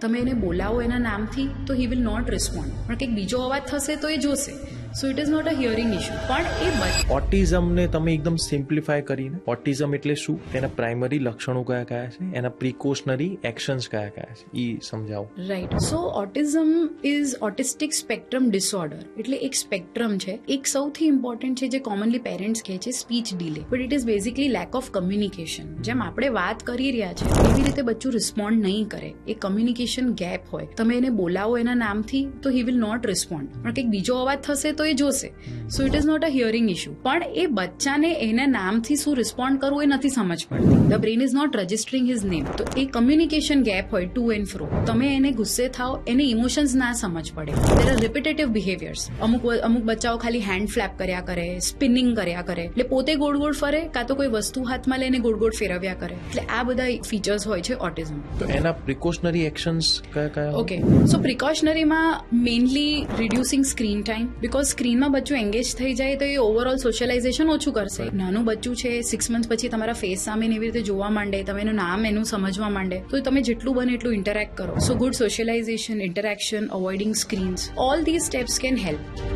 તમે એને બોલાવો એના નામથી તો હી વિલ નોટ રિસ્પોન્ડ, પણ કંઈક બીજો અવાજ થશે તો એ જોશે. So it is not a hearing issue. પણ એ ઓટિઝમને તમે એકદમ સિમ્પ્લિફાય કરીને, ઓટિઝમ એટલે શું, તેના પ્રાઇમરી લક્ષણો કયા કયા છે, એના પ્રિકોશનરી એક્શન્સ કયા કયા છે, એ સમજાવો. Right. So autism is autistic spectrum disorder, એટલે એક સ્પેક્ટ્રમ છે. એક સૌથી ઇમ્પોર્ટન્ટ છે જે કોમનલી પેરેન્ટ્સ કહે છે speech delay, but it is basically lack of communication. જેમ આપણે વાત કરી રહ્યા છે એવી રીતે બચ્ચું રિસ્પોન્ડ નહીં કરે, એ કમ્યુનિકેશન ગેપ હોય. તમે એને બોલાવો એના નામથી તો હી વિલ નોટ રિસ્પોન્ડ, પણ કંઈક બીજો અવાજ થશે તો એ જોશે. So it is not a hearing issue. પણ એ બચ્ચાને એના નામથી શું રિસ્પોન્ડ કરવું એ નથી સમજ પડતી. The brain is not registering his name. તો એ કમ્યુનિકેશન ગેપ હોય ટુ એન્ડ ફ્રો. તમે એને ગુસ્સે થાવ, એને ઇમોશન્સ ના સમજ પડે. There are repetitive behaviours. અમુક બચ્ચાઓ ખાલી હેન્ડ ફ્લેપ કર્યા કરે, સ્પિનિંગ કર્યા કરે, એટલે પોતે ગોળ ગોળ ફરે, કાં તો કોઈ વસ્તુ હાથમાં લઈને ગોળ ગોળ ફેરવ્યા કરે. એટલે આ બધા ફીચર્સ હોય છે ઓટિઝમ. તો એના પ્રિકોશનરી એક્શન્સ કયા કયા? ઓકે, સો પ્રિકોશનરીમાં mainly reducing screen time, because સ્ક્રીનમાં બચ્ચું એંગેજ થઈ જાય તો એ ઓવરઓલ સોશિયલાઇઝેશન ઓછું કરશે. નાનું બચ્ચું છે 6 મંથ પછી તમારા ફેસ સામે એવી રીતે જોવા માંડે, તમે એનું નામ એનું સમજવા માંડે, તો તમે જેટલું બને એટલું ઇન્ટરેક્ટ કરો. સો good socialisation, interaction, અવોઇડિંગ screens, all these steps can help.